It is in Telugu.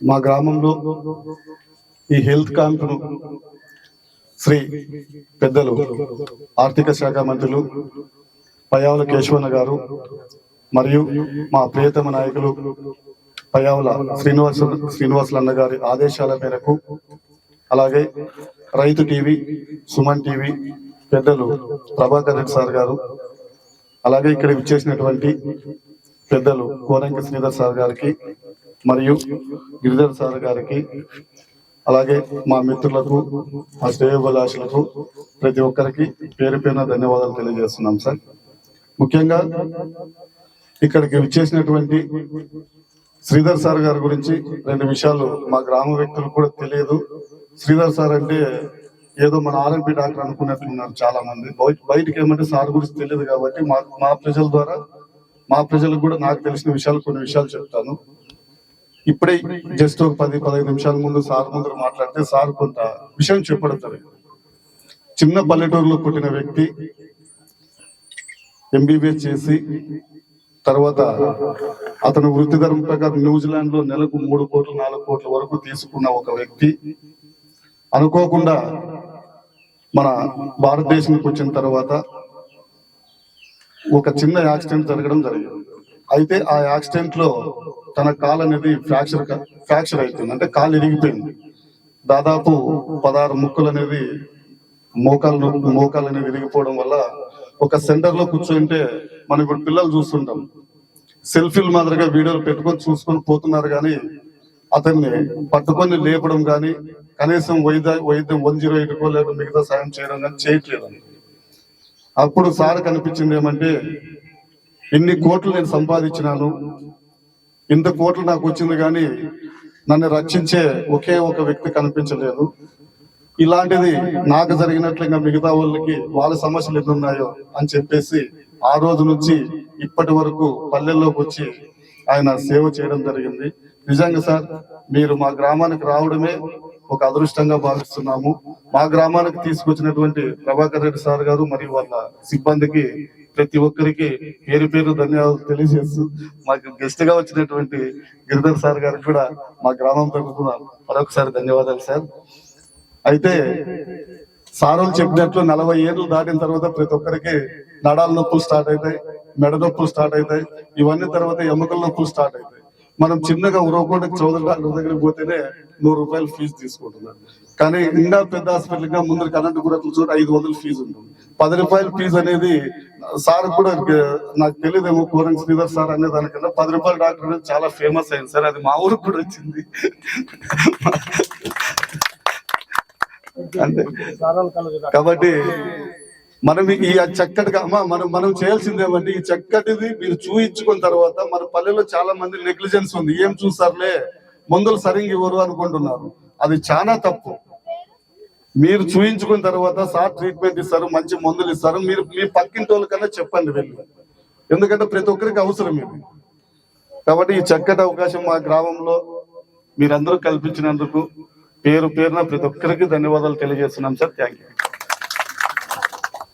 మా గ్రామంలో ఈ హెల్త్ క్యాంప్ను శ్రీ పెద్దలు ఆర్థిక శాఖ మంత్రులు పయ్యావుల కేశవన్న గారు మరియు మా ప్రియతమ నాయకులు పయ్యావుల శ్రీనివాసులు అన్న గారి ఆదేశాల మేరకు, అలాగే రైతు టీవీ, సుమన్ టీవీ పెద్దలు ప్రభాకర్ రెడ్డి సార్ గారు, అలాగే ఇక్కడ విచ్చేసినటువంటి పెద్దలు కోరంకి శ్రీధర్ సార్ గారికి మరియు గిరిధర్ సార్ గారికి, అలాగే మా మిత్రులకు, మా శ్రేయోభిలాషులకు ప్రతి ఒక్కరికి పేరు పేరున ధన్యవాదాలు తెలియజేస్తున్నాం సార్. ముఖ్యంగా ఇక్కడికి విచ్చేసినటువంటి శ్రీధర్ సార్ గారి గురించి రెండు విషయాలు మా గ్రామ వ్యక్తులు కూడా తెలియదు. శ్రీధర్ సార్ అంటే ఏదో మన ఆర్ఎంపీ డాక్టర్ అనుకున్నట్లున్నారు చాలా మంది. బయటకి ఏమంటే సార్ గురించి తెలియదు కాబట్టి మా ప్రజల ద్వారా మా ప్రజలకు కూడా నాకు తెలిసిన విషయాలు కొన్ని విషయాలు చెప్తాను. ఇప్పుడే జస్ట్ ఒక 10-15 నిమిషాల ముందు సార్ ముందు మాట్లాడితే సార్ కొంత విషయం చెప్పడతారు. చిన్న పల్లెటూరులో పుట్టిన వ్యక్తి, ఎంబీబీఎస్ చేసి తర్వాత అతను వృత్తి ధర్మం ప్రకారం న్యూజిలాండ్ లో నెలకు 3 కోట్లు 4 కోట్ల వరకు తీసుకున్న ఒక వ్యక్తి అనుకోకుండా మన భారతదేశానికి వచ్చిన తర్వాత ఒక చిన్న యాక్సిడెంట్ జరగడం జరిగింది. అయితే ఆ యాక్సిడెంట్ లో తన కాలు అనేది ఫ్రాక్చర్ అవుతుంది, అంటే కాలు ఇరిగిపోయింది. దాదాపు 16 ముక్కలు అనేది మోకాలు అనేది విరిగిపోవడం వల్ల ఒక సెంటర్ లో కూర్చుంటే మనం ఇప్పుడు పిల్లలు చూస్తుంటాం, సెల్ఫీలు మాదిరిగా వీడియోలు పెట్టుకొని చూసుకొని పోతున్నారు, కానీ అతన్ని పట్టుకొని లేపడం కానీ కనీసం వైద్యం 108 లేక మిగతా సాయం చేయడం కానీ చేయట్లేదు. అప్పుడు సార్ కనిపించింది ఏమంటే, ఇన్ని కోట్లు నేను సంపాదించినాను, ఇంత కోట్లు నాకు వచ్చింది, కానీ నన్ను రక్షించే ఒకే ఒక వ్యక్తి కనిపించలేదు. ఇలాంటిది నాకు జరిగినట్లు ఇంకా మిగతా వాళ్ళకి వాళ్ళ సమస్యలు ఎన్ని ఉన్నాయో అని చెప్పేసి ఆ రోజు నుంచి ఇప్పటి వరకు పల్లెల్లోకి వచ్చి ఆయన సేవ చేయడం జరిగింది. నిజంగా సార్, మీరు మా గ్రామానికి రావడమే ఒక అదృష్టంగా భావిస్తున్నాము. మా గ్రామానికి తీసుకొచ్చినటువంటి ప్రభాకర్ రెడ్డి సార్ గారు మరియు వాళ్ళ సిబ్బందికి ప్రతి ఒక్కరికి పేరు పేరు ధన్యవాదాలు తెలియజేస్తూ, మాకు గెస్ట్ గా వచ్చినటువంటి గిరిధర్ సార్ గారికి కూడా మా గ్రామం తరఫున మరొకసారి ధన్యవాదాలు సార్. అయితే సారోలు చెప్పినట్లు 40 ఏళ్ళు దాటిన తర్వాత ప్రతి ఒక్కరికి నడాల నొప్పులు స్టార్ట్ అవుతాయి, మెడ నొప్పులు స్టార్ట్ అవుతాయి, ఇవన్నీ తర్వాత ఎముకల నొప్పులు స్టార్ట్ అవుతాయి. మనం చిన్నగా ఉరవకోటకి చౌదరి డాక్టర్ దగ్గరికి పోతేనే 100 రూపాయలు ఫీజు తీసుకుంటున్నారు. కానీ ఇంకా పెద్ద హాస్పిటల్ గా ముందు కరెంటు గురతలు చోట 500 ఫీజు ఉంటుంది. 10 రూపాయల ఫీజు అనేది సార్ కూడా నాకు తెలియదేమో, కోరంగి శ్రీధర్ సార్ అనే దానికన్నా 10 రూపాయల డాక్టర్ అనేది చాలా ఫేమస్ అయింది సార్. అది మా ఊరికి కూడా వచ్చింది. అంతే కాబట్టి మనం ఈ చక్కటిగా మనం చేయాల్సింది ఏమంటే, ఈ చక్కటిది మీరు చూయించుకున్న తర్వాత మన పల్లెలో చాలా మంది నెగ్లిజెన్స్ ఉంది. ఏం చూసారులే, మందులు సరిగ్గా ఇవ్వరు అనుకుంటున్నారు. అది చాలా తప్పు. మీరు చూయించుకున్న తర్వాత సార్ ట్రీట్మెంట్ ఇస్తారు, మంచి మందులు ఇస్తారు. మీరు మీ పక్కింటి వాళ్ళకన్నా చెప్పండి వెళ్ళి, ఎందుకంటే ప్రతి ఒక్కరికి అవసరం ఇది. కాబట్టి ఈ చక్కటి అవకాశం మా గ్రామంలో మీరందరూ కల్పించినందుకు పేరు పేరున ప్రతి ఒక్కరికి ధన్యవాదాలు తెలియజేస్తున్నాం సార్. Thank you.